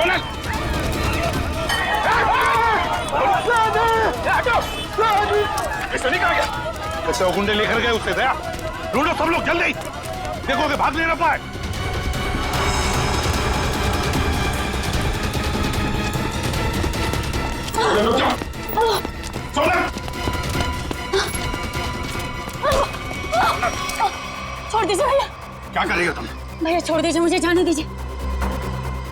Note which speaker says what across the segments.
Speaker 1: सोनल सनी कहाँ गया? कैसे वो गुंडे लेकर गए उससे दया? ढूंढो सब लोग जल्दी, देखो कि भाग नहीं ना पाए।
Speaker 2: छोड़ दीजिए भैया।
Speaker 1: क्या करेगा तुम?
Speaker 2: भैया छोड़ दीजिए, मुझे जाने दीजिए,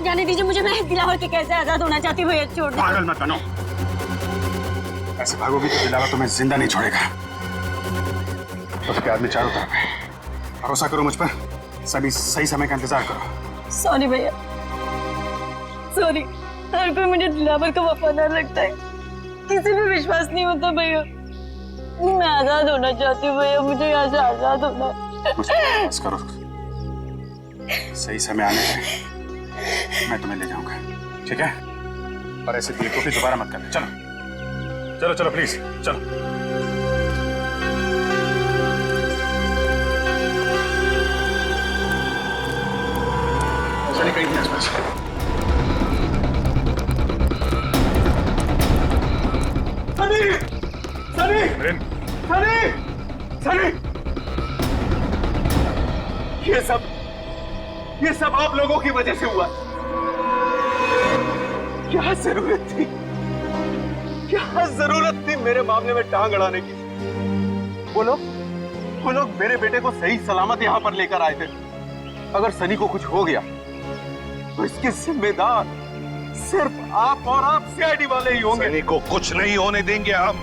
Speaker 2: जाने दीजिए मुझे। मैं दिलावर के कैसे आजाद होना चाहती हूँ भैया, छोड़ दीजिए।
Speaker 1: पागल मत बनो, ऐसे भागोगी तो दिलावर तुम्हें जिंदा नहीं छोड़ेगा। उसके आदमी चारों तरफ है, भरोसा करो मुझ पर, सभी सही समय का इंतजार करो।
Speaker 2: सॉरी भैया, सॉरी। हर कोई मुझे दिलावर का वफादार लगता है, किसी पे विश्वास नहीं होता भैया। मैं आजाद होना चाहती हूँ भैया, मुझे यहाँ से आजाद होना है।
Speaker 1: मुझ पर विश्वास करो, सही समय आने पर मैं तुम्हें ले जाऊंगा, ठीक है? पर ऐसे बेवकूफी दोबारा मत करना। चलो चलो चलो प्लीज चलो। सनी कहीं नहीं आसपास। सनी सनी सनी सनी, ये सब आप लोगों की वजह से हुआ। क्या जरूरत थी, क्या जरूरत थी मेरे मामले में टांग अड़ाने की? वो लोग मेरे बेटे को सही सलामत यहाँ पर लेकर आए थे। अगर सनी को कुछ हो गया तो इसके जिम्मेदार सिर्फ आप और आप सीआईडी वाले ही होंगे।
Speaker 3: सनी को कुछ नहीं होने देंगे हम,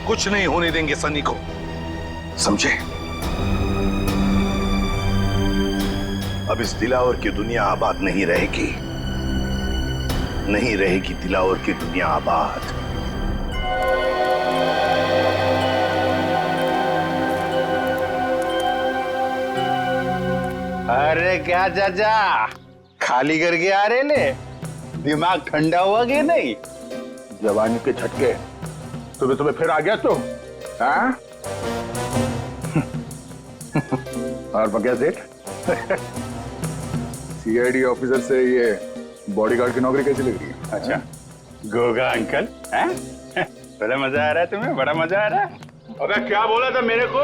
Speaker 3: कुछ नहीं होने देंगे सनी को, समझे? अब इस दिलावर की दुनिया आबाद नहीं रहेगी, नहीं रहेगी दिलावर की दुनिया आबाद।
Speaker 4: अरे क्या चाचा, खाली करके आ रहे ले? दिमाग ठंडा हुआ कि नहीं? जवानी के झटके तुम्हें फिर आ गया तो? हाँ? और बगैर सेठ सीआईडी ऑफिसर से ये बॉडीगार्ड की नौकरी कैसी लग रही है? अच्छा, गोगा अंकल, हैं? बड़ा मजा आ रहा है तुम्हें? बड़ा मजा आ रहा है? अबे क्या बोला था मेरे को?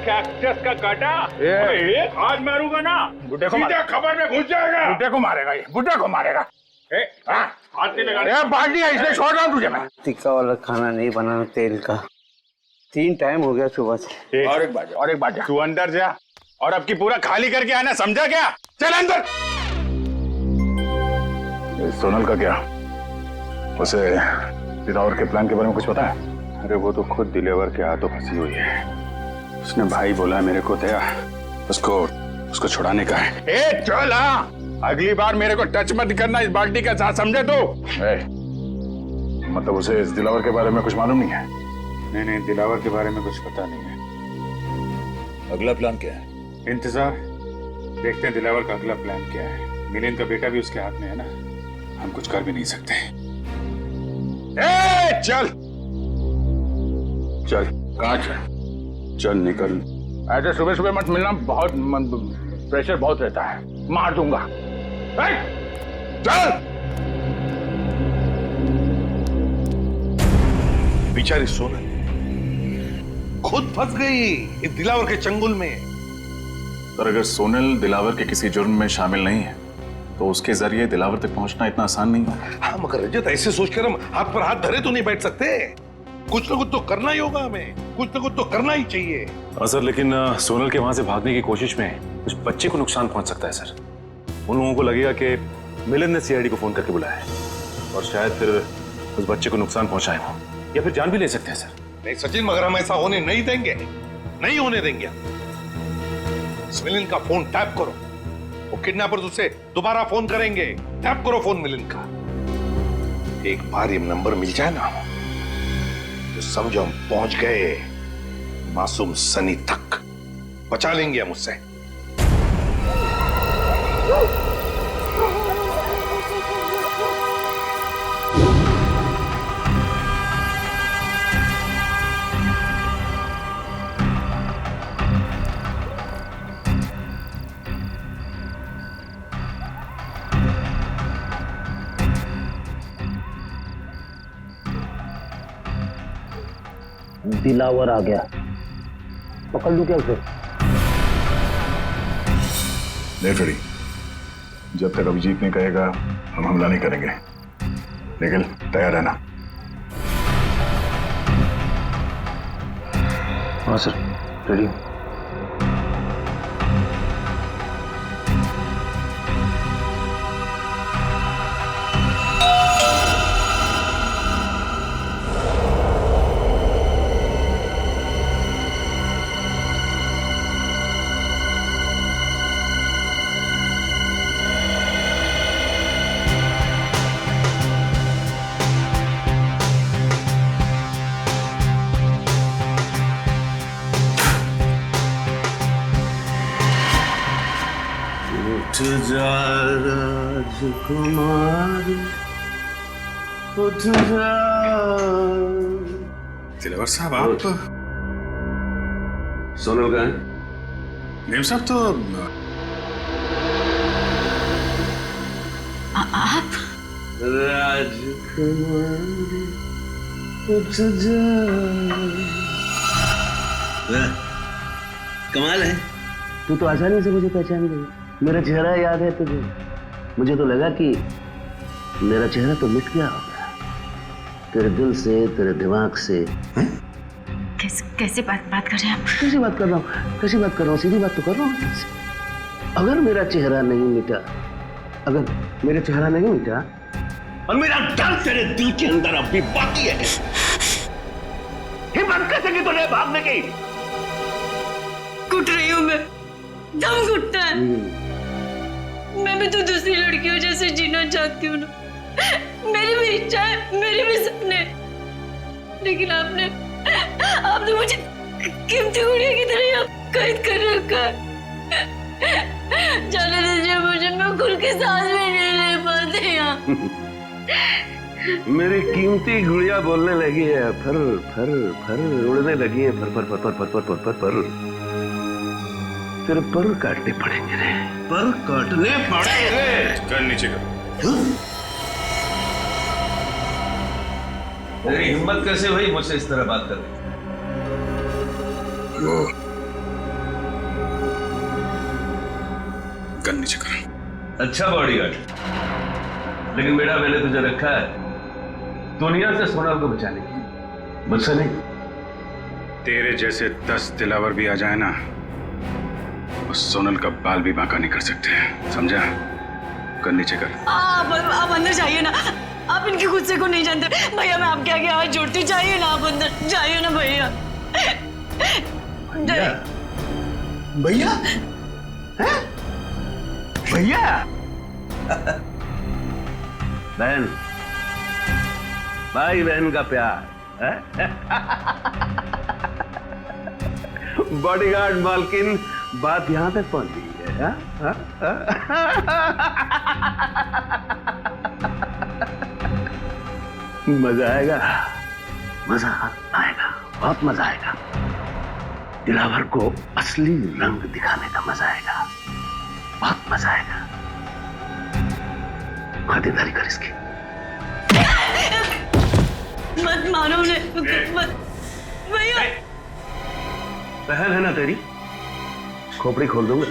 Speaker 4: कैक्टस का कांटा? एक हाथ मारूंगा ना, बुड्ढे को सीधा खबर में घुस जाएगा। बुड्ढे को मारेगा ये, बुड्ढे को मारेगा। हाथ नहीं लगा। बाल्टी है, इसलिए छोड़ रहा हूँ तुझे मैं।
Speaker 5: टिक्का वाला खाना नहीं बनाना तेल का, 3 टाइम हो गया सुबह से।
Speaker 4: और एक बात तू अंदर जा और अब की पूरा खाली करके आना, समझा क्या? चल अंदर।
Speaker 1: सोनल का क्या? उसे दिलावर के प्लान के बारे में कुछ पता है?
Speaker 4: अरे वो तो खुद दिलेवर के हाथों फंसी हुई है। उसने भाई बोला मेरे को दया, उसको छुड़ाने का है। ए चल, हाँ, अगली बार मेरे को टच मत करना इस बाल्टी का साथ, समझे तो?
Speaker 1: मतलब उसे इस दिलावर के बारे में कुछ मालूम नहीं है?
Speaker 4: नहीं, दिलावर के बारे में कुछ पता नहीं है।
Speaker 3: अगला प्लान क्या है?
Speaker 4: इंतजार, देखते हैं दिलावर का अगला प्लान क्या है। मिलिंद का बेटा भी उसके हाथ में है ना, हम कुछ कर भी नहीं सकते। चल चल, कहाँ चल निकल। ऐसे सुबह सुबह मत मिलना, बहुत प्रेशर बहुत रहता है, मार दूंगा। चल।
Speaker 3: बेचारी सोनल खुद फंस गई इस दिलावर के चंगुल में।
Speaker 1: पर अगर सोनल दिलावर के किसी जुर्म में शामिल नहीं है तो उसके जरिए दिलावर तक पहुंचना इतना आसान नहीं है।
Speaker 3: हाँ मगर रजत, ऐसे सोचकर हम हाथ पर हाथ धरे तो नहीं बैठ सकते। कुछ ना कुछ तो करना ही होगा, हमें कुछ ना कुछ तो करना ही चाहिए।
Speaker 6: सर, लेकिन सोनल के वहां से भागने की कोशिश में उस बच्चे को नुकसान पहुंच सकता है सर। उन लोगों को लगेगा कि मिलिंद ने सीआईडी को फोन करके बुलाया है और शायद फिर उस बच्चे को नुकसान पहुंचाए हो या फिर जान भी ले सकते हैं सर।
Speaker 3: नहीं सचिन, मगर हम ऐसा होने नहीं देंगे, नहीं होने देंगे। मिलिंद का फोन टैप करो, वो किडनैपर्स उसे दोबारा फोन करेंगे। टैप करो फोन मिलिंद का। एक बार ये नंबर मिल जाए ना तो समझो हम पहुंच गए मासूम सनी तक, बचा लेंगे हम उससे।
Speaker 5: दिलावर आ गया, पकड़ लूं क्या उसे?
Speaker 4: नहीं फ्रेडी, जब तक अभिजीत नहीं कहेगा हम हमला नहीं करेंगे, लेकिन तैयार रहना।
Speaker 5: हाँ सर, रेडी।
Speaker 7: उठ जा राजकुमारी, उठ जा।
Speaker 4: दिलावर साहब, आप
Speaker 7: सोनल कहाँ है?
Speaker 4: नेम साहब तो
Speaker 2: आप
Speaker 7: राजकुमारी, उठ जा। वाह, कमाल है।
Speaker 5: तू तो आसानी से मुझे पहचान गई। मेरा चेहरा याद है तुझे? मुझे तो लगा कि मेरा चेहरा तो मिट गया होगा तेरे दिल से, तेरे दिमाग से।
Speaker 2: कैसे बात कर रहे हैं आप?
Speaker 5: कैसी बात कर रहा हूँ? कैसी बात कर रहा हूँ? सीधी बात तो कर रहा हूँ तुझसे। अगर मेरा चेहरा नहीं मिटा, अगर मेरा चेहरा नहीं मिटा और मेरा डर तेरे दिल के अंदर अब भी बाकी है, हिम्मत कैसे की तूने भागने की?
Speaker 2: घुट रही हूँ मैं, दम घुटता है। मैं भी तो दूसरी लड़कियों जैसे जीना चाहती हूँ ना। मेरी भी इच्छा है, मेरे भी सपने, लेकिन आपने मुझे कीमती गुड़िया की तरह कैद कर रखा है। जाने दीजिए मुझे, मैं खुल के सांस भी नहीं ले पाती यहाँ।
Speaker 5: मेरी कीमती गुड़िया बोलने लगी है, फर फर फर उड़ने लगी है, फर फर फर फर फर फर फर फर फर। तेरे पर काटने पड़ेंगे रे, पर काटने पड़ेंगे।
Speaker 4: कर नीचे कर।
Speaker 7: तेरी हिम्मत कैसे हुई मुझसे इस तरह बात करने?
Speaker 4: गन नीचे कर।
Speaker 7: अच्छा बॉडीगार्ड, लेकिन बेटा मैंने तुझे रखा है दुनिया से सोनल को बचाने के लिए, मुझसे नहीं।
Speaker 4: तेरे जैसे 10 दिलावर भी आ जाए ना, उस सोनल का बाल भी बांका नहीं कर सकते, समझा? कर नीचे कर।
Speaker 2: आप अंदर जाइए ना, आप इनके गुस्से को नहीं जानते भैया। मैं आपके आगे हाथ जोड़ती, जाइए ना आप अंदर, जाइए ना भैया।
Speaker 5: भैया? भैया? बहन, भाई बहन का प्यार है? बॉडीगार्ड मालकिन, बात यहां तक पहुंच गई है। हा? हा? हा? मजा आएगा, मजा आएगा, बहुत मजा आएगा। दिलावर को असली रंग दिखाने का मजा आएगा, बहुत मजा आएगा। खातिरदारी कर इसकी।
Speaker 2: मत मारो उन्हें, मत भैया।
Speaker 5: बहन है ना तेरी, खोपड़ी खोल दूंगा।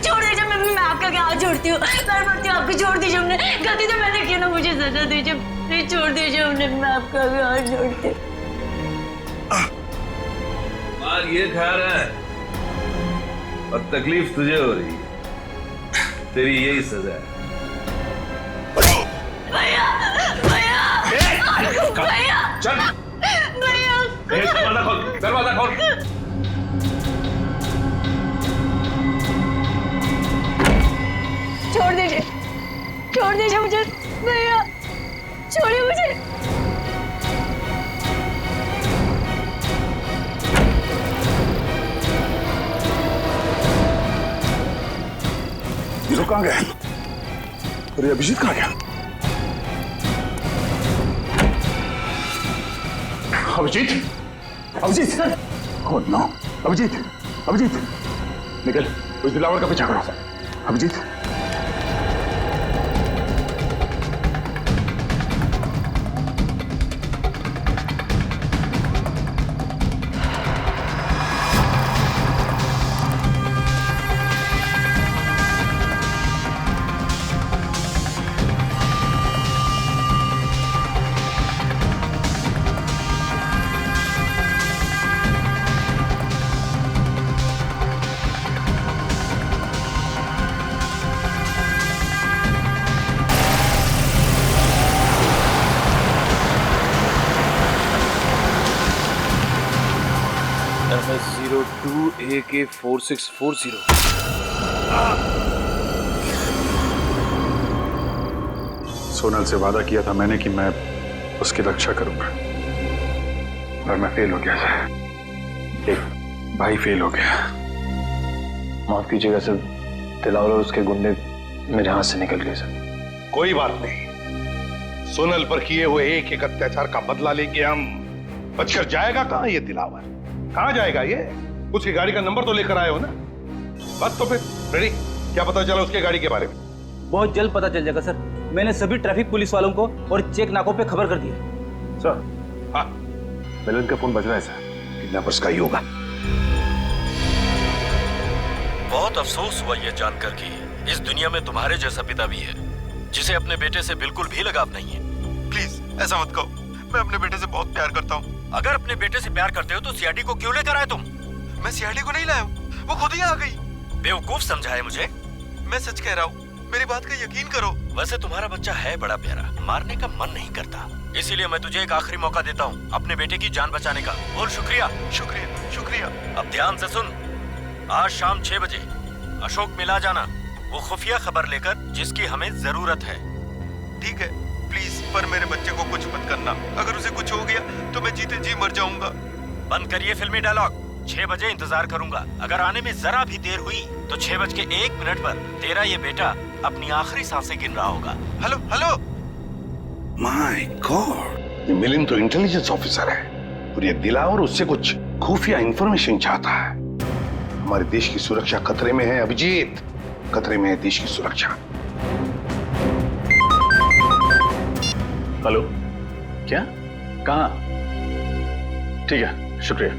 Speaker 2: छोड़ दीजिए, मैं आपका क्या हाथ जोड़ती हूँ, पैर पड़ती हूँ आपको, छोड़ दीजिए उन्हें। गलती तो मैंने की ना, मुझे सजा दीजिए, प्लीज छोड़ दीजिए उन्हें, मैं आपका भी हाथ जोड़ती हूँ।
Speaker 7: मार ये खा रहा है और तकलीफ तुझे हो रही है, तेरी यही सजा है।
Speaker 2: भैया भैया भैया
Speaker 7: चल
Speaker 2: भैया,
Speaker 7: दरवाजा खोल, दरवाजा खोल।
Speaker 2: छोड़ दीजिए मुझे भैया, छोड़िए मुझे।
Speaker 4: ये लोग कहाँ गए? अरे अभिजीत कहाँ गया? अभिजीत, अभिजीत, ओह नो, अभिजीत, अभिजीत, निकल, उस दिलावर का पीछा करो। अभिजीत,
Speaker 6: MS02AK4640।
Speaker 4: सोनल से वादा किया था मैंने कि मैं उसकी रक्षा करूंगा, और मैं फेल हो गया सर। एक भाई फेल हो गया।
Speaker 6: माफ कीजिएगा सर, दिलावर और उसके गुंडे मेरे हाथ से निकल गए सर।
Speaker 3: कोई बात नहीं, सोनल पर किए हुए एक एक अत्याचार का बदला लेके हम बचकर जाएगा कहां ये दिलावर? कहां जाएगा ये? उसकी गाड़ी का नंबर तो लेकर आए हो ना? बस तो फिर रेडी, क्या पता चला उसके गाड़ी के बारे में?
Speaker 8: बहुत जल्द पता चल जाएगा सर। मैंने सभी ट्रैफिक पुलिस वालों को और चेक नाकों पे खबर कर दिया।
Speaker 6: सर,
Speaker 3: हाँ,
Speaker 6: मिलन का फोन बज रहा है सर।
Speaker 3: किडनैपर्स का ही होगा।
Speaker 9: बहुत अफसोस हुआ यह जानकर कि इस दुनिया में तुम्हारे जैसा पिता भी है जिसे अपने बेटे से बिल्कुल भी लगाव नहीं है।
Speaker 1: प्लीज ऐसा मत कहो, मैं अपने बेटे से बहुत प्यार करता हूँ।
Speaker 9: अगर अपने बेटे से प्यार करते हो तो सीआईडी को क्यों लेकर आए तुम?
Speaker 1: मैं सीआईडी को नहीं लाया हूँ, वो खुद ही आ गई।
Speaker 9: बेवकूफ समझा है मुझे?
Speaker 1: मैं सच कह रहा हूँ, मेरी बात का यकीन करो।
Speaker 9: वैसे तुम्हारा बच्चा है बड़ा प्यारा, मारने का मन नहीं करता, इसीलिए मैं तुझे एक आखिरी मौका देता हूँ अपने बेटे की जान बचाने का। बोल शुक्रिया।
Speaker 1: शुक्रिया शुक्रिया।
Speaker 9: अब ध्यान से सुन, आज शाम 6 बजे अशोक मिला जाना, वो खुफिया खबर लेकर जिसकी हमें जरूरत है।
Speaker 1: ठीक है, प्लीज, पर मेरे बच्चे को कुछ मत करना। अगर उसे कुछ हो गया तो मैं जीते जी मर जाऊंगा।
Speaker 9: बंद करिए फिल्मी डायलॉग। 6 बजे इंतजार करूंगा। अगर आने में जरा भी देर हुई तो 6:01 पर तेरा ये बेटा अपनी आखिरी सांसें गिन रहा होगा।
Speaker 1: Hello hello.
Speaker 3: माय गॉड, ये मिलिंद तो इंटेलिजेंस ऑफिसर है और ये दिलावर उससे कुछ खुफिया इंफॉर्मेशन चाहता है। हमारे देश की सुरक्षा खतरे में है अभिजीत, खतरे में है देश की सुरक्षा।
Speaker 6: हेलो, क्या? कहाँ? ठीक है, शुक्रिया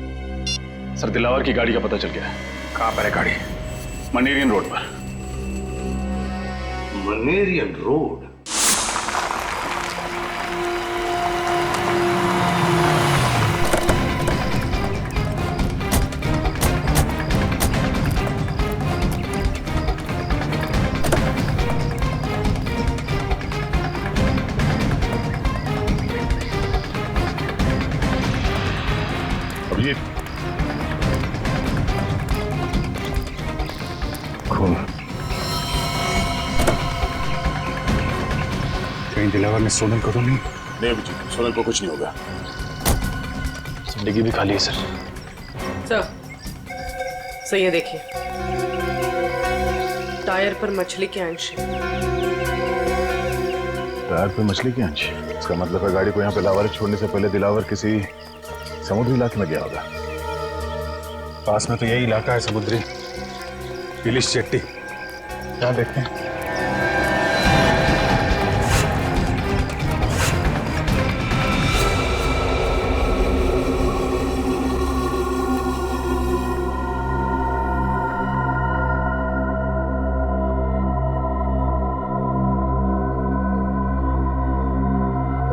Speaker 6: सर। दिलावर की गाड़ी का पता चल गया है।
Speaker 3: कहाँ पर है गाड़ी?
Speaker 6: मनेरियन रोड पर।
Speaker 3: मनेरियन रोड?
Speaker 6: अभिजीत, खून।
Speaker 4: कहीं दिलावर ने सोनल को तो नहीं?
Speaker 6: नहीं अभिजीत, सोनल को कुछ नहीं होगा। जिंदगी भी खाली है सर।
Speaker 10: सर ये देखिए, टायर पर मछली के अंश हैं।
Speaker 6: टायर पे मछली के अंश? इसका मतलब है गाड़ी को यहाँ पे लावारिस छोड़ने से पहले दिलावर किसी समुद्री इलाके में गया होगा।
Speaker 4: पास में तो यही इलाका है, समुद्री पुलिस चट्टी। क्या देखते हैं?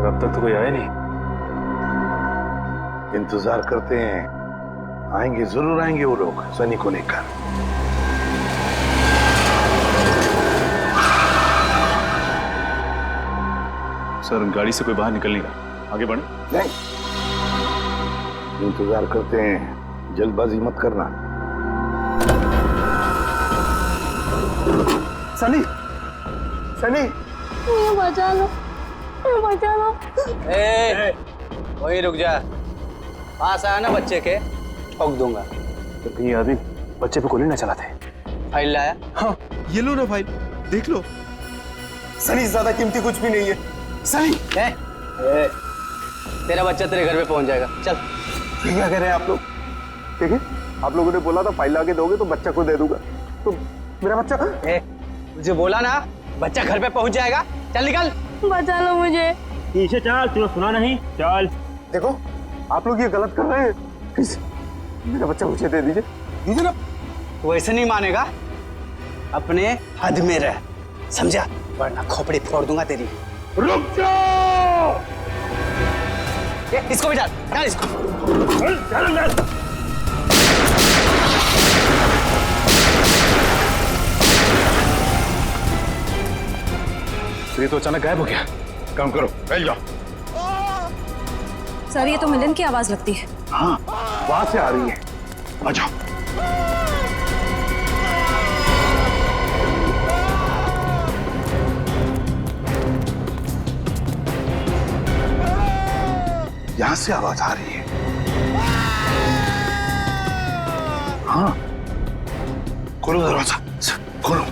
Speaker 6: अब तक तो कोई आया नहीं।
Speaker 3: इंतजार करते हैं, आएंगे, जरूर आएंगे वो लोग सनी को लेकर।
Speaker 6: सर, गाड़ी से कोई बाहर निकल नहीं रहा, आगे बढ़े।
Speaker 3: नहीं, इंतजार करते हैं, जल्दबाजी मत करना।
Speaker 1: सनी, सनी,
Speaker 2: बचा लो, बचा लो।
Speaker 8: वही रुक जा, पास आया ना बच्चे के, ठोक दूंगा।
Speaker 6: तो कहीं आदमी बच्चे पे गोली ना चलाते।
Speaker 8: फाइल लाया?
Speaker 1: हाँ, ये लो ना फाइल, देख लो। सनी, ज्यादा कीमती कुछ भी नहीं है। सनी,
Speaker 8: तेरा बच्चा तेरे घर पे पहुंच जाएगा, चल।
Speaker 1: क्या कह रहे हैं आप लोग? ठीक है, आप लोगों ने बोला था फाइल लाके दोगे तो बच्चा को दे दूंगा, तो मेरा बच्चा?
Speaker 8: मुझे बोला ना, बच्चा घर पे पहुंच जाएगा, चल निकल।
Speaker 2: बचा लो मुझे।
Speaker 8: पीछे चल, तूने सुना नहीं? चल।
Speaker 1: देखो, आप लोग ये गलत कर रहे हैं। प्लीज मेरा बच्चा मुझे दे दीजिए, दीजिए ना।
Speaker 8: तू ऐसे नहीं मानेगा, अपने हद में रह, समझा? वरना खोपड़ी फोड़ दूंगा तेरी।
Speaker 3: रुक जाओ!
Speaker 8: इसको भी डाल, डाल इसको।
Speaker 6: ये तो अचानक गायब हो गया।
Speaker 3: काम करो, फैल जाओ।
Speaker 11: सर, ये तो मिलन की आवाज लगती है।
Speaker 3: हाँ, वहां से आ रही है।
Speaker 5: आ जाओ। यहां से आवाज आ रही है। हाँ, खोलो दरवाजा, खोलो।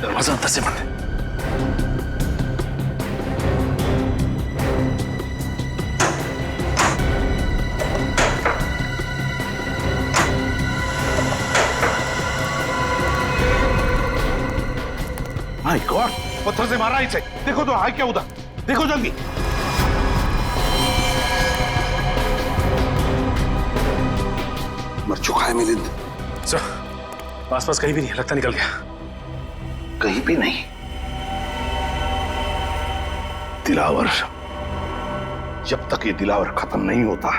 Speaker 5: दरवाजा अंदर से बंद है।
Speaker 3: माय गॉड, पत्थर से मारा इसे। देखो तो है क्या उधर, देखो जल्दी।
Speaker 5: मर चुका है मिलिंद।
Speaker 6: सर, आसपास कहीं भी नहीं, लगता निकल गया।
Speaker 5: कहीं भी नहीं। दिलावर, जब तक ये दिलावर खत्म नहीं होता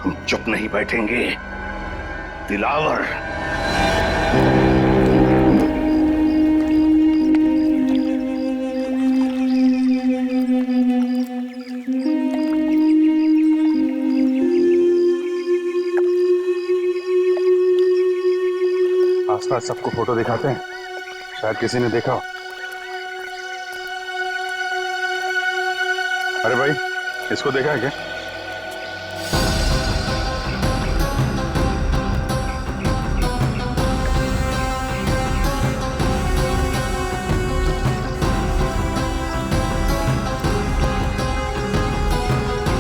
Speaker 5: हम चुप नहीं बैठेंगे। दिलावर।
Speaker 4: आसपास सबको फोटो दिखाते हैं, शायद किसी ने देखा हो। अरे भाई, इसको देखा है क्या?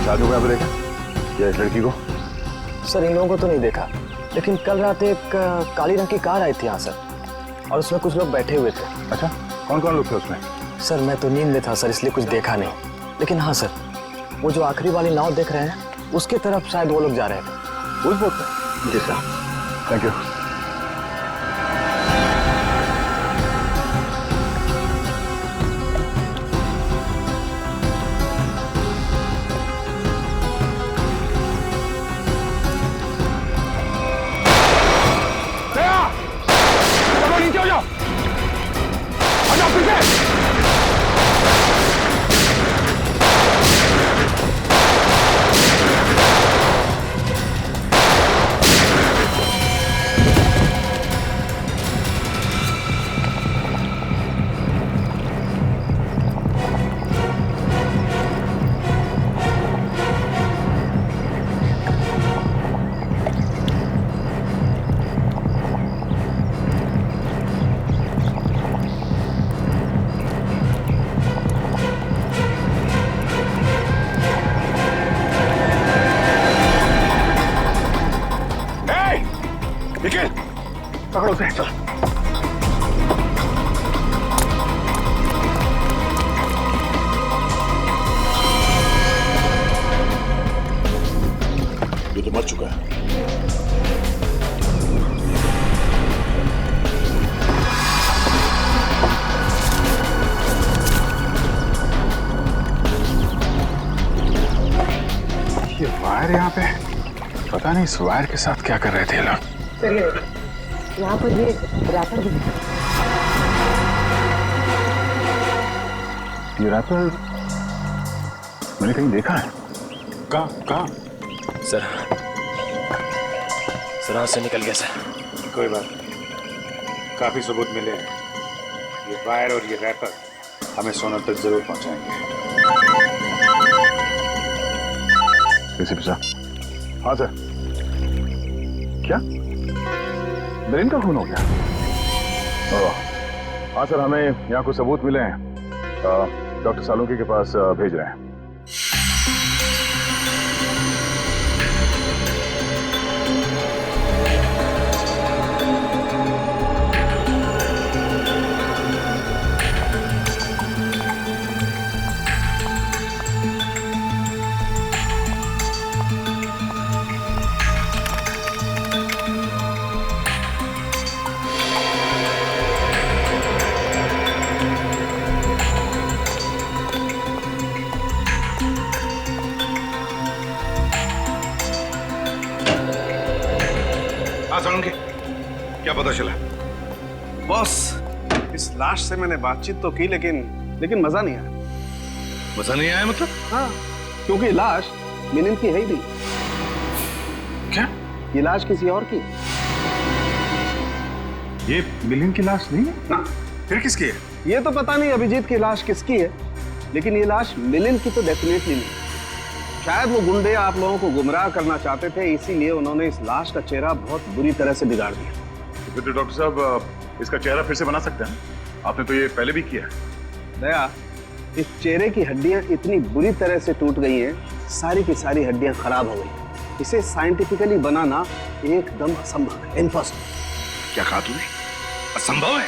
Speaker 4: शादी को यहाँ पे देखा या इस लड़की को?
Speaker 11: सर, इन लोगों को तो नहीं देखा, लेकिन कल रात एक काली रंग की कार आई थी यहाँ सर, और उसमें कुछ लोग बैठे हुए थे।
Speaker 4: अच्छा, कौन कौन लोग थे उसमें?
Speaker 11: सर, मैं तो नींद में था सर, इसलिए कुछ देखा नहीं। लेकिन हाँ सर, वो जो आखिरी वाली नाव देख रहे हैं, उसके तरफ शायद वो लोग जा रहे थे।
Speaker 4: उस बोट पे?
Speaker 11: जी सर।
Speaker 4: Thank you.
Speaker 3: नीचे हो जाओ, आ जाओ पीछे। निखिल, पकड़ो उसे। चल।
Speaker 5: ये तो मर चुका है।
Speaker 4: ये वायर यहाँ पे, पता नहीं इस वायर के साथ क्या कर रहे थे लोग।
Speaker 10: चलिए, यहाँ पर ये रैपर भी है।
Speaker 4: ये रैपर मैंने कहीं देखा है। कहाँ?
Speaker 11: सर, हाथ से निकल गया सर।
Speaker 3: कोई बात नहीं, काफी सबूत मिले हैं। ये वायर और ये रैपर हमें सोनल तक जरूर पहुंचाएंगे।
Speaker 4: एसीपी साहब। हाँ सर। क्या मिलिंद का खून हो गया? हाँ सर, हमें यहाँ कुछ सबूत मिले हैं, डॉक्टर सालुंकी के पास भेज रहे हैं।
Speaker 3: सालुंकी, क्या पता चला?
Speaker 12: बॉस, इस लाश से मैंने बातचीत तो की, लेकिन मजा नहीं आया।
Speaker 3: मजा नहीं आया मतलब?
Speaker 12: हाँ, क्योंकि लाश मिलिंद की है ही नहीं।
Speaker 4: क्या?
Speaker 12: ये लाश किसी और की?
Speaker 4: ये मिलिंद की लाश नहीं है ना? फिर किसकी है?
Speaker 12: ये तो पता नहीं अभिजीत की लाश किसकी है, लेकिन ये लाश मिलिंद की तो डेफिनेटली नहीं। शायद वो गुंडे आप लोगों को गुमराह करना चाहते थे, इसीलिए उन्होंने इस लाश का चेहरा बहुत बुरी तरह से बिगाड़ दिया।
Speaker 4: तो फिर डॉक्टर साहब इसका चेहरा फिर से बना सकते हैं? आपने तो ये पहले भी किया है।
Speaker 12: दया, इस चेहरे की हड्डियां इतनी बुरी तरह से टूट गई हैं, सारी की सारी हड्डियां खराब हो गई। इसे साइंटिफिकली बनाना एकदम असंभव है, इम्पॉसिबल।
Speaker 3: क्या कहा तूने? असंभव है?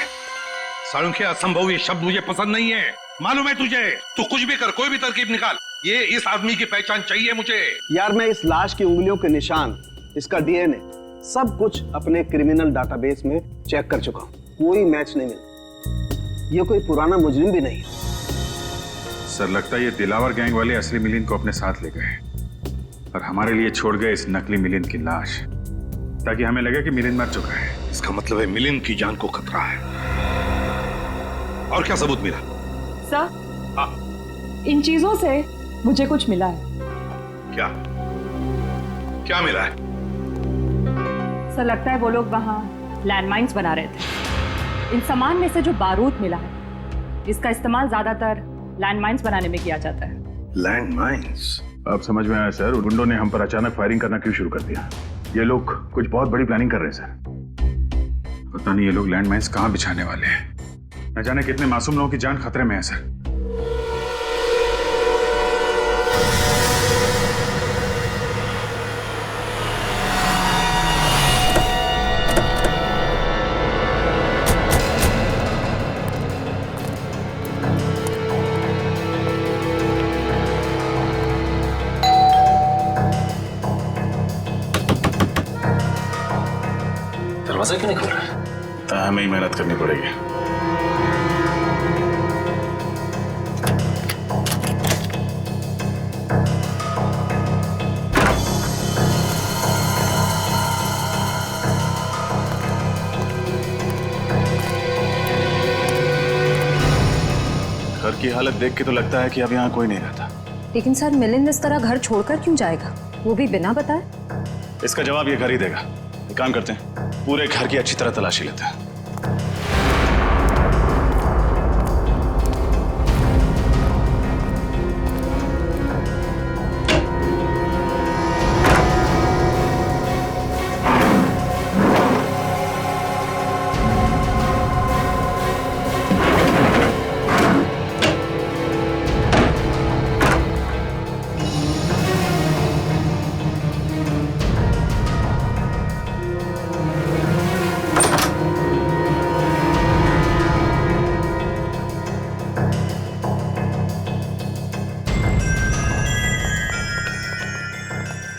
Speaker 3: सालुंखे, असंभव ये शब्द मुझे पसंद नहीं है। मालूम है तुझे? तू कुछ भी कर, कोई भी तरकीब निकाल, ये इस आदमी की पहचान चाहिए मुझे।
Speaker 12: यार मैं इस लाश की उंगलियों के निशान, इसका डीएनए, सब कुछ अपने क्रिमिनल डाटाबेस में चेक कर चुका हूं, कोई मैच नहीं मिला। ये कोई पुराना मुजरिम भी नहीं।
Speaker 4: सर लगता है ये दिलावर गैंग वाले असली मिलिंद को अपने साथ ले गए और हमारे लिए छोड़ गए इस नकली मिलिंद की लाश, ताकि हमें लगे कि मिलिंद मर चुका है।
Speaker 3: इसका मतलब है मिलिंद की जान को खतरा है। और क्या सबूत मिला?
Speaker 13: सर,
Speaker 3: हाँ,
Speaker 13: इन चीजों से मुझे कुछ मिला है।
Speaker 3: क्या क्या मिला है?
Speaker 13: सर लगता है वो लोग वहाँ लैंडमाइंस बना रहे थे। इन सामान में से जो बारूद मिला है, इसका इस्तेमाल ज्यादातर लैंडमाइंस बनाने में किया जाता है।
Speaker 3: लैंडमाइंस?
Speaker 4: अब समझ में आया सर, गुंडों ने हम पर अचानक फायरिंग करना क्यों शुरू कर दिया। ये लोग कुछ बहुत बड़ी प्लानिंग कर रहे हैं सर। पता नहीं ये लोग लैंडमाइंस कहाँ बिछाने वाले हैं। न जाने कितने मासूम लोगों की जान खतरे में है सर।
Speaker 11: दरवाजा क्यों नहीं खोल रहा है?
Speaker 4: हमें ही मेहनत करनी पड़ेगी। घर की हालत देख के तो लगता है कि अब यहाँ कोई नहीं रहता।
Speaker 14: लेकिन सर मिलिंद इस तरह घर छोड़कर क्यों जाएगा, वो भी बिना बताए?
Speaker 4: इसका जवाब ये घर ही देगा। एक काम करते हैं, पूरे घर की अच्छी तरह तलाशी लेते हैं।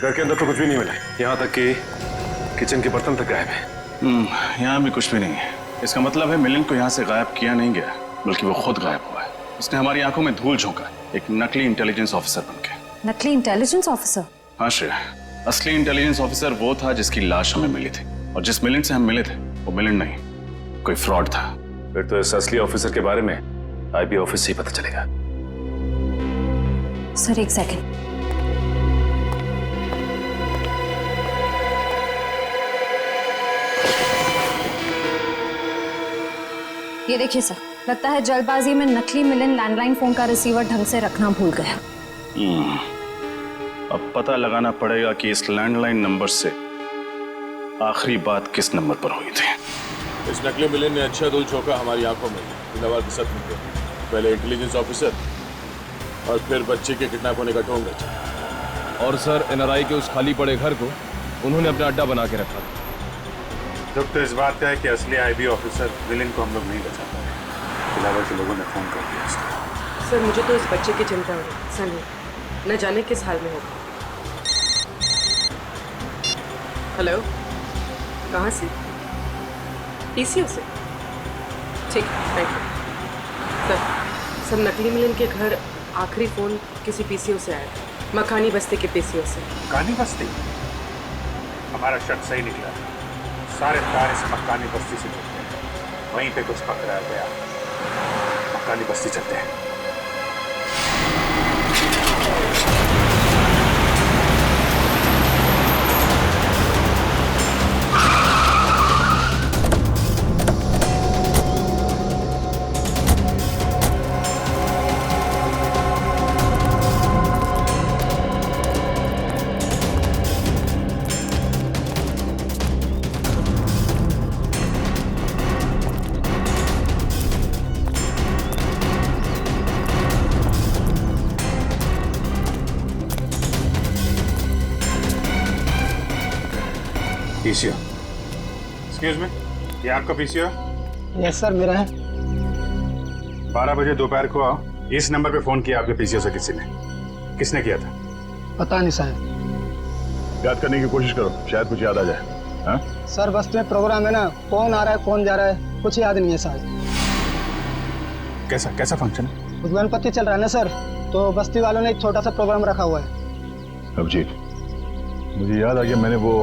Speaker 6: घर के अंदर तो कुछ भी नहीं मिला, यहाँ तक कि किचन के बर्तन तक गायब है।
Speaker 4: यहाँ भी कुछ भी नहीं है। इसका मतलब है मिलिंद को यहाँ से गायब किया नहीं गया, बल्कि वो खुद गायब हुआ है। उसने हमारी आंखों में धूल झोंका, एक नकली इंटेलिजेंस ऑफिसर बनके।
Speaker 14: नकली इंटेलिजेंस ऑफिसर?
Speaker 4: हाँ श्रेया, असली इंटेलिजेंस ऑफिसर वो था जिसकी लाश हमें मिली थी, और जिस मिलिंद से हम मिले थे वो मिलिंद नहीं, कोई फ्रॉड था।
Speaker 6: फिर तो इस असली ऑफिसर के बारे में आईबी ऑफिस से ही पता चलेगा।
Speaker 14: सर एक सेकंड। ये देखिए सर, लगता है जल्दबाजी में नकली मिलिंद लैंडलाइन फोन का रिसीवर ढंग से रखना भूल गया।
Speaker 4: अब पता लगाना पड़ेगा कि इस लैंडलाइन नंबर से आखिरी बात किस नंबर पर हुई थी।
Speaker 6: इस नकली मिलिंद ने अच्छा धूल झोंका हमारी आंखों में, दिलावर के साथ मिलकर। पहले इंटेलिजेंस ऑफिसर और फिर बच्चे के किडनैप होने का ढोंग रचा।
Speaker 15: और सर एनआरआई के उस खाली पड़े घर को उन्होंने अपना अड्डा बना के रखा था।
Speaker 4: दुख तो इस बात का है कि असली आईबी ऑफिसर मिलिंद को हम लोग नहीं बचा पाए। दिलावर के लोगों ने फोन कर दिया उसको।
Speaker 10: सर मुझे तो इस बच्चे की चिंता हो रही, सनी न जाने किस हाल में होगा। हेलो, कहाँ से? पीसीओ से? ठीक है, थैंक यू। सर नकली मिलिंद के घर आखिरी फोन किसी पीसीओ से आया था, मकानी बस्ती के पीसीओ से।
Speaker 4: मकानी बस्ती? हमारा शक सही निकला। सारे तार इस मकानी बस्ती से जुड़ते हैं, वहीं पे कुछ पकड़ाया गया। मकानी बस्ती चलते हैं। पीसीओ, एक्सक्यूज मी, ये आपका पीसीओ?
Speaker 8: यस सर, मेरा है।
Speaker 4: 12 बजे दोपहर को इस नंबर पे फोन किया आपके पीसीओ से किसी ने? किसने किया था?
Speaker 8: पता नहीं साहब।
Speaker 6: याद करने की कोशिश करो, शायद कुछ याद आ जाए। हाँ?
Speaker 8: सर बस्ती में प्रोग्राम है ना, कौन आ रहा है कौन जा रहा है कुछ याद नहीं है साहब।
Speaker 4: कैसा फंक्शन है?
Speaker 8: गणपति चल रहा है ना सर, तो बस्ती वालों ने एक छोटा सा प्रोग्राम रखा हुआ है।
Speaker 6: अभिजीत, मुझे याद आ गया, मैंने वो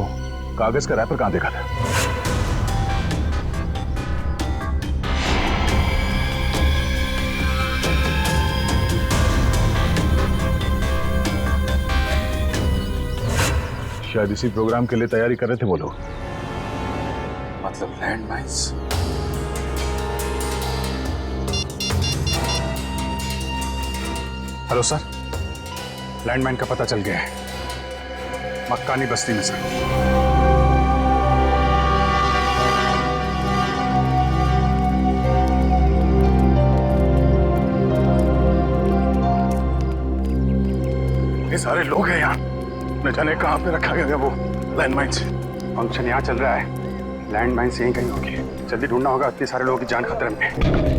Speaker 6: कागज का रैपर कहाँ देखा था। शायद इसी प्रोग्राम के लिए तैयारी कर रहे थे वो लोग।
Speaker 4: मतलब land mines. Hello sir, landmine का पता चल गया है, मक्कानी बस्ती में सर। ये सारे लोग हैं यहाँ, न जाने कहाँ पे रखा गया है वो लैंडमाइंस। फंक्शन यहाँ चल रहा है, लैंडमाइंस यहीं कहीं होगी, जल्दी ढूंढना होगा, इतने सारे लोगों की जान खतरे में।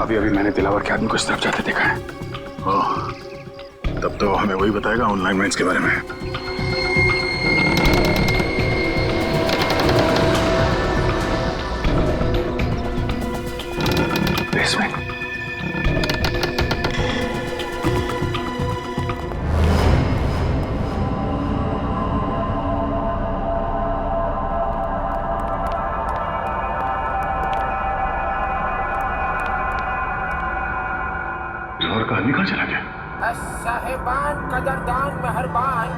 Speaker 4: अभी मैंने दिलावर के आदमी को इस तरफ जाते देखा है।
Speaker 6: ओह, तब तो हमें वही बताएगा ऑनलाइन माइंस के बारे में।
Speaker 4: बेसमेंट।
Speaker 6: लाहौर का आदमी कहाँ चला गया?
Speaker 16: साहिबान कदरदान मेहरबान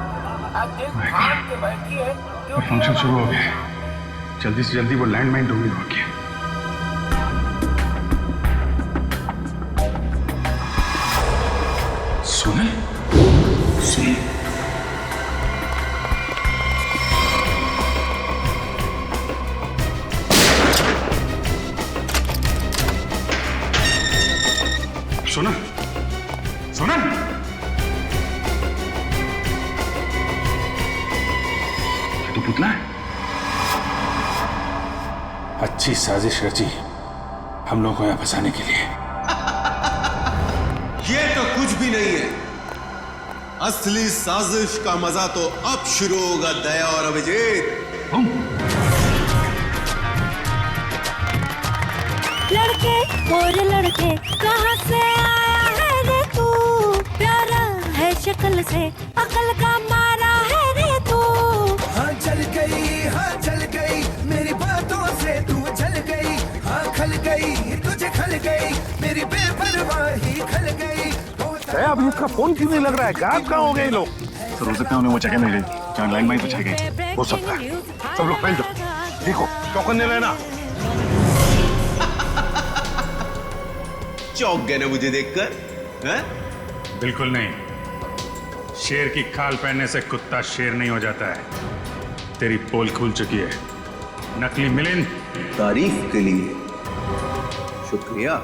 Speaker 16: दिल थाम के बैठिए,
Speaker 4: फंक्शन शुरू हो गया, जल्दी से जल्दी वो लैंडमाइन ढूंढनी होगी। सुने? सुना? सुना? ये तो पुतला है। अच्छी साजिश रची हम लोगों को यहाँ फंसाने के लिए।
Speaker 1: ये तो कुछ भी नहीं है, असली साजिश का मजा तो अब शुरू होगा दया और अभिजीत।
Speaker 17: लड़के और लड़के कहाँ से आया है रे तू, प्यारा है शक्ल से अकल का मारा है रे तू।
Speaker 16: हाँ जल गई मेरी बातों से तू जल गई, हाँ खल गई तुझे खल गई मेरी बेपरवाही खल गई।
Speaker 6: अभी इसका फोन क्यों नहीं लग रहा है? गायब कहाँ हो गए लोग? सर हो सकता है उन्हें वो जगह नहीं रही जहाँ लैंडमाइन बचाई गई। हो सकता है। सब लोग फैल जाओ, देखो चौकन्ने रहना।
Speaker 1: चौंक गए ना मुझे देखकर? हैं?
Speaker 4: बिल्कुल नहीं, शेर की खाल पहनने से कुत्ता शेर नहीं हो जाता है। तेरी पोल खुल चुकी है नकली मिलिंद।
Speaker 1: तारीफ के लिए शुक्रिया।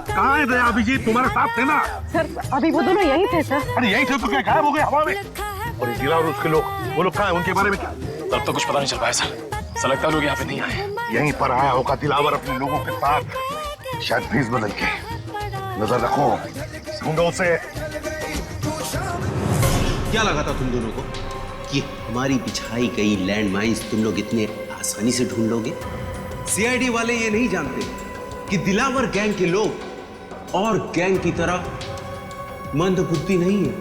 Speaker 6: कहाँ है दया अभिजीत? तुम्हारे साथ थे ना?
Speaker 2: सर अभी वो दोनों यही थे सर।
Speaker 6: अरे यही थे तो क्या गायब हो गए हवा में? और ये दिला और उसके लोग, वो लोग कहाँ हैं? उनके बारे में क्या?
Speaker 11: तब तो कुछ पता नहीं चल पाया सर। ऐसा लगता है लोग यहाँ पे नहीं आए।
Speaker 6: यहीं पर आया होगा दिलावर अपने लोगों के साथ, शायद भेस बदल के। नजर रखो, ढूंढो उसे।
Speaker 18: क्या लगा था तुम दोनों को कि हमारी बिछाई गई लैंडमाइंस तुम लोग इतने आसानी से ढूंढ लोगे? सीआईडी वाले ये नहीं जानते कि दिलावर गैंग के लोग और गैंग की तरह मंदबुद्धि नहीं है।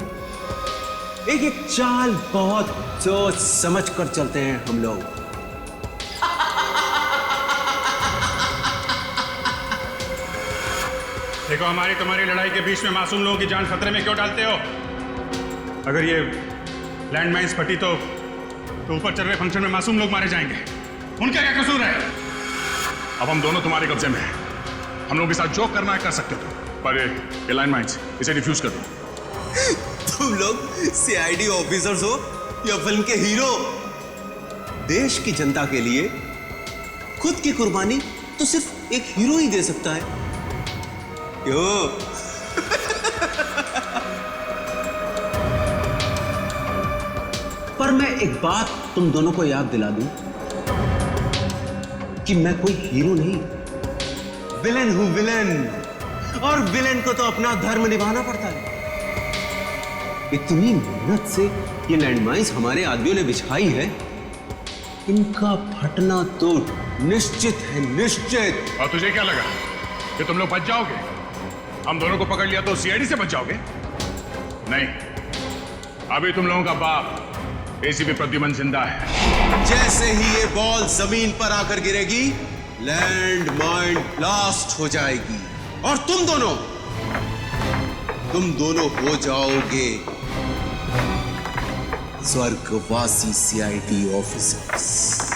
Speaker 18: एक एक चाल बहुत सोच समझ कर चलते हैं हम लोग।
Speaker 4: देखो, हमारी तुम्हारी लड़ाई के बीच में मासूम लोगों की जान खतरे में क्यों डालते हो? अगर ये लैंडमाइंस फटी तो ऊपर चल रहे फंक्शन में मासूम लोग मारे जाएंगे। उनका क्या कसूर है? अब हम दोनों तुम्हारे कब्जे में हैं। हम लोगों के साथ जो करना है कर सकते हो, पर ये लैंडमाइंस इसे डिफ्यूज कर दो।
Speaker 18: तुम लोग सीआईडी ऑफिसर्स हो या फिल्म के हीरो? देश की जनता के लिए खुद की कुर्बानी तो सिर्फ एक हीरो ही दे सकता है। क्यों? पर मैं एक बात तुम दोनों को याद दिला दूं कि मैं कोई हीरो नहीं, विलेन हूं, विलेन। और विलेन को तो अपना धर्म निभाना पड़ता है। इतनी मेहनत से ये लैंडमाइंस हमारे आदमियों ने बिछाई है, इनका फटना तो निश्चित है, निश्चित।
Speaker 4: और तुझे क्या लगा कि तुम लोग बच जाओगे? हम दोनों को पकड़ लिया तो सीआईडी से बच जाओगे? नहीं, अभी तुम लोगों का बाप एसीपी प्रद्युमन जिंदा है।
Speaker 18: जैसे ही ये बॉल जमीन पर आकर गिरेगी, लैंड माइन ब्लास्ट हो जाएगी और तुम दोनों हो जाओगे स्वर्गवासी सीआईडी ऑफिसर्स।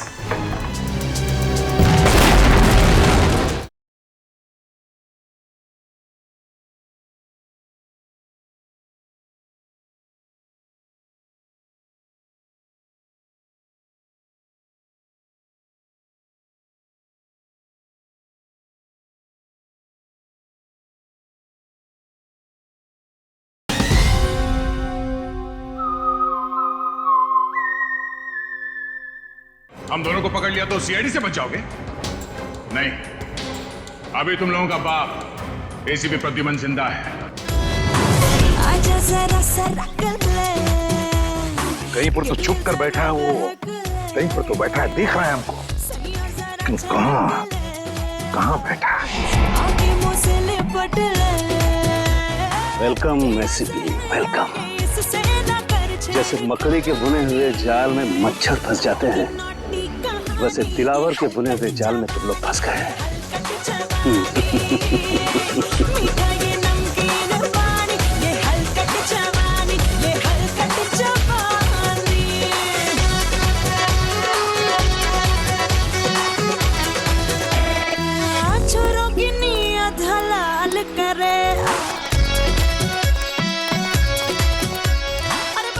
Speaker 4: हम दोनों को पकड़ लिया तो सीआईडी से बच जाओगे? नहीं, अभी तुम लोगों का बाप एसीपी प्रद्युमन जिंदा है।
Speaker 5: कहीं पर तो छुप कर बैठा है वो, कहीं पर तो बैठा है, दिख रहा है हमको, लेकिन कहाँ बैठा है? Welcome ACP, welcome. जैसे मकड़ी के बुने हुए जाल में मच्छर फंस जाते हैं, वैसे दिलावर के बुने हुए जाल में तुम लोग फंस गए हैं।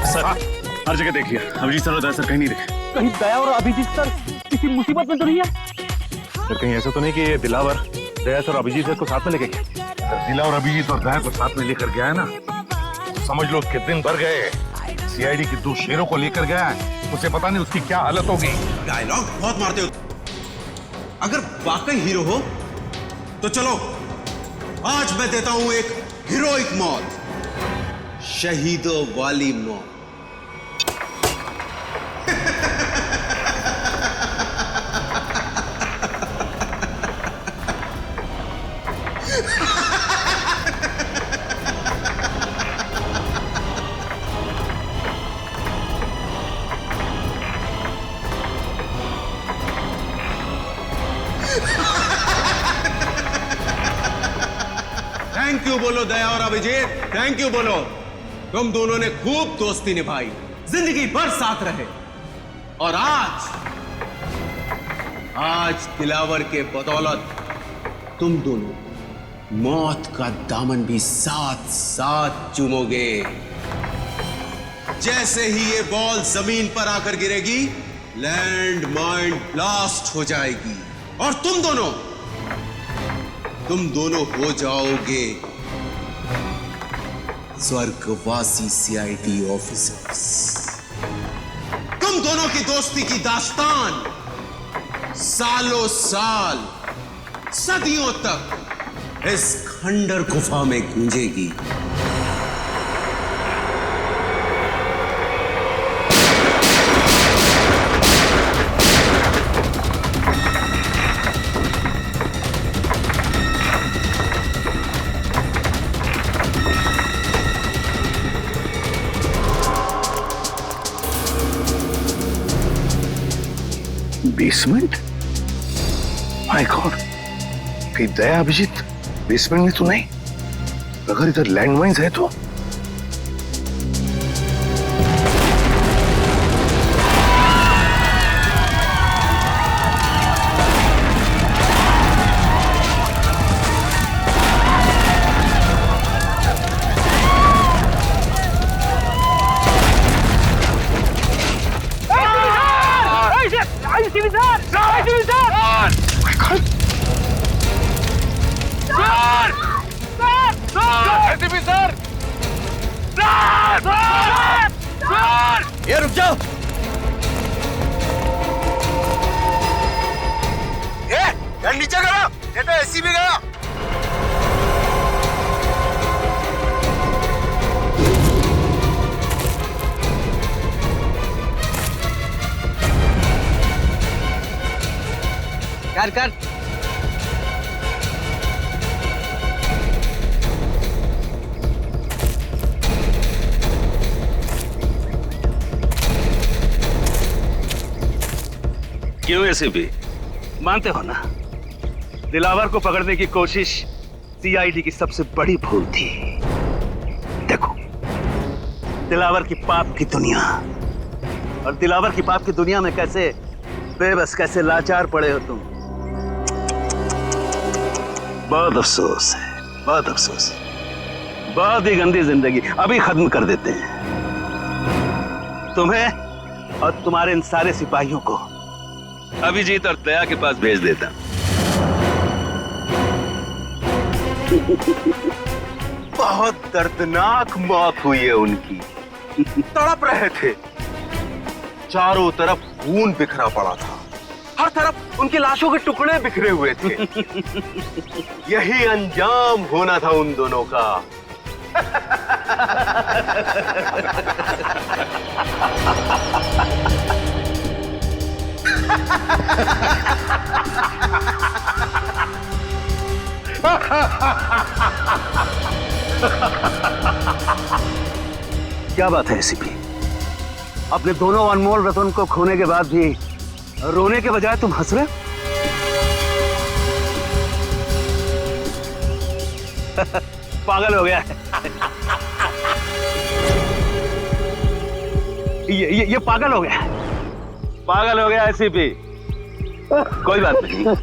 Speaker 6: सर, हर जगह देखिए, अभिजीत सर और दया सर कहीं नहीं दिखे।
Speaker 12: कहीं दया और अभिजीत सर किसी मुसीबत में तो नहीं है?
Speaker 6: सर कहीं ऐसा तो नहीं कि ये दिलावर दया सर और अभिजीत सर को साथ में लेके गए?
Speaker 5: दिलावर अभिजीत और दया को साथ में लेकर गया है ना, तो समझ लो उसके दिन भर गए। सीआईडी की 2 शेरों को लेकर गया है, उसे पता नहीं उसकी क्या हालत होगी।
Speaker 18: डायलॉग बहुत मारते हो। अगर वाकई हीरो हो तो चलो, आज मैं देता हूं एक हीरोइक मौत, शहीदों वाली मौत। थैंक यू बोलो दया और अभिजीत, थैंक यू बोलो। तुम दोनों ने खूब दोस्ती निभाई, जिंदगी भर साथ रहे, और आज दिलावर के बदौलत तुम दोनों मौत का दामन भी साथ साथ चूमोगे। जैसे ही ये बॉल जमीन पर आकर गिरेगी, लैंड माइन ब्लास्ट हो जाएगी और तुम दोनों हो जाओगे स्वर्गवासी सीआईडी ऑफिसर्स। तुम दोनों की दोस्ती की दास्तान सालों साल, सदियों तक इस खंडर गुफा में गूंजेगी।
Speaker 5: बेसमेंट? माय गॉड, कहीं दया अभिजीत बेसमेंट में तो नहीं? अगर इधर लैंडमाइंस है तो?
Speaker 16: ये रुक जाओ। ये नीचे करो, ये तो एसी भी गया।
Speaker 8: कर
Speaker 5: क्यों एसीपी, मानते हो ना, दिलावर को पकड़ने की कोशिश सीआईडी की सबसे बड़ी भूल थी। देखो, दिलावर की पाप की दुनिया, और दिलावर की पाप की दुनिया में कैसे बेबस, कैसे लाचार पड़े हो तुम। बहुत अफसोस है, बहुत अफसोस है। बहुत ही गंदी जिंदगी अभी खत्म कर देते हैं। तुम्हें और तुम्हारे इन सारे सिपाहियों को अभिजीत और दया के पास भेज देता। बहुत दर्दनाक मौत हुई है उनकी। तड़प रहे थे, चारों तरफ खून बिखरा पड़ा था, हर तरफ उनकी लाशों के टुकड़े बिखरे हुए थे। यही अंजाम होना था उन दोनों का। क्या बात है एसीपी, अपने दोनों अनमोल रतन को खोने के बाद भी रोने के बजाय तुम हंस रहे? पागल हो गया है। ये पागल हो गया, पागल हो गया एसीपी। कोई बात नहीं,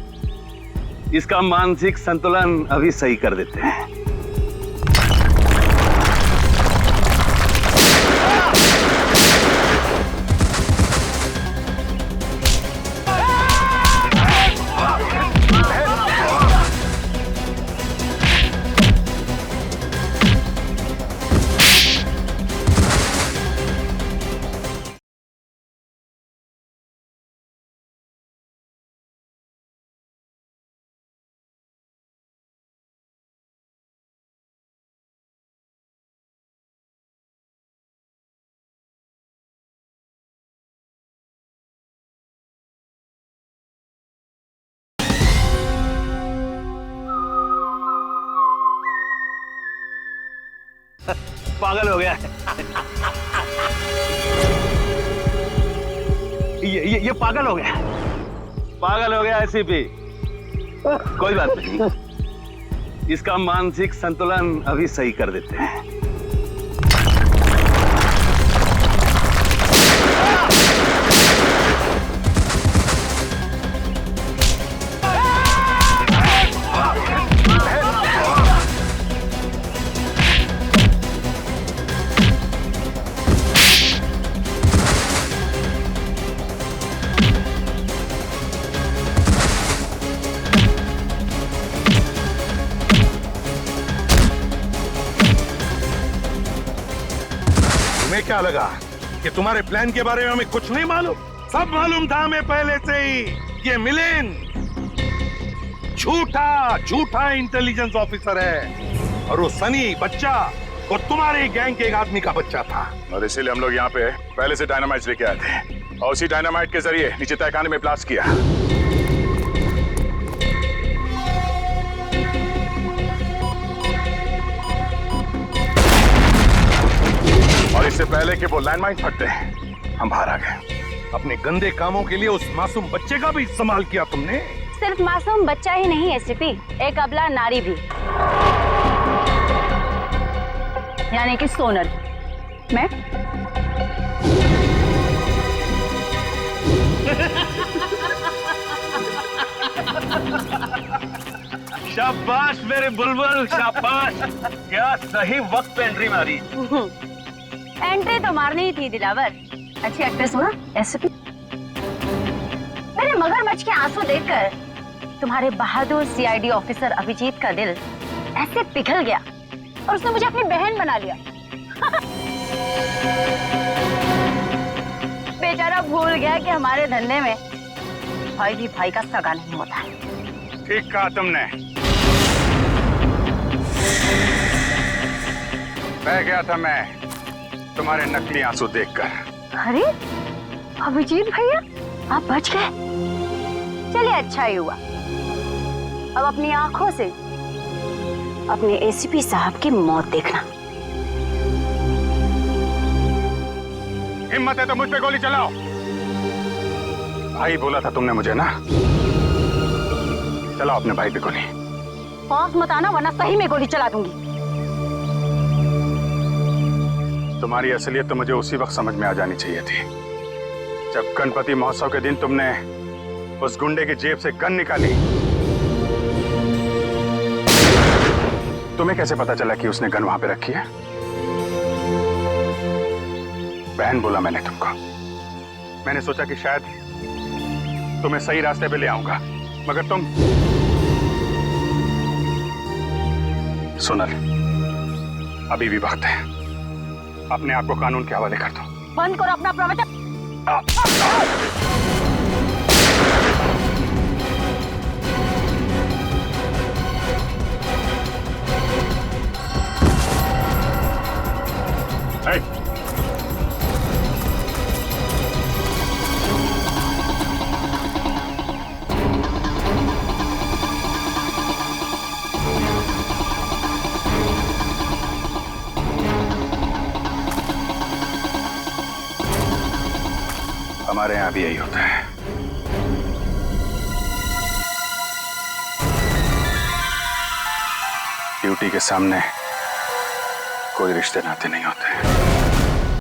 Speaker 5: इसका मानसिक संतुलन अभी सही कर देते हैं। पागल हो गया है। ये पागल हो गया, पागल हो गया एसीपी। कोई बात नहीं, इसका मानसिक संतुलन अभी सही कर देते हैं।
Speaker 3: क्या लगा कि तुम्हारे प्लान के बारे में हमें कुछ नहीं मालूम? सब मालूम था हमें पहले से ही। ये मिलिंद झूठा इंटेलिजेंस ऑफिसर है, और वो सनी बच्चा वो तुम्हारे गैंग के एक आदमी का बच्चा था।
Speaker 6: और इसीलिए हम लोग यहाँ पे पहले से डायनामाइट लेके आए थे, और उसी डायनामाइट के जरिए नीचे तहखाने में ब्लास्ट किया। और इससे पहले कि वो लैंडमाइन फटते हम बाहर आ गए।
Speaker 3: अपने गंदे कामों के लिए उस मासूम बच्चे का भी इस्तेमाल किया तुमने।
Speaker 19: सिर्फ मासूम बच्चा ही नहीं एसपी, एक अबला नारी भी, यानी कि सोनल। मैं
Speaker 9: शाबाश मेरे बुलबुल, शाबाश। क्या सही वक्त पे एंट्री मारी।
Speaker 19: एंट्री तो मारनी ही थी दिलावर। अच्छी एक्ट्रेस हो ना एसपी। मेरे मगरमच्छ के आंसू देखकर तुम्हारे बहादुर सीआईडी ऑफिसर अभिजीत का दिल ऐसे पिघल गया और उसने मुझे अपनी बहन बना लिया। बेचारा भूल गया कि हमारे धंधे में भाई भी भाई का सगा नहीं होता है।
Speaker 4: ठीक कहा तुमने। बह गया था मैं तुम्हारे नकली आंसू देखकर।
Speaker 19: अरे अभिजीत भैया, आप बच गए। चलिए अच्छा ही हुआ। अब अपनी आंखों से अपने एसीपी साहब की मौत देखना।
Speaker 4: हिम्मत है तो मुझ पे गोली चलाओ। भाई बोला था तुमने मुझे ना, चलाओ अपने भाई पे गोली।
Speaker 19: पास मत आना वरना सही में गोली चला दूंगी।
Speaker 4: तुम्हारी असलियत तो मुझे उसी वक्त समझ में आ जानी चाहिए थी जब गणपति महोत्सव के दिन तुमने उस गुंडे की जेब से गन निकाली। तुम्हें कैसे पता चला कि उसने गन वहां पे रखी है? बहन बोला मैंने तुमको। मैंने सोचा कि शायद तुम्हें सही रास्ते पे ले आऊंगा, मगर तुम। सोनल, अभी भी वक्त है, अपने आप को कानून के हवाले कर दो।
Speaker 19: बंद करो अपना प्रवचन।
Speaker 4: हमारे यहाँ भी यही होता है। ड्यूटी के सामने कोई रिश्ते नाते नहीं होते।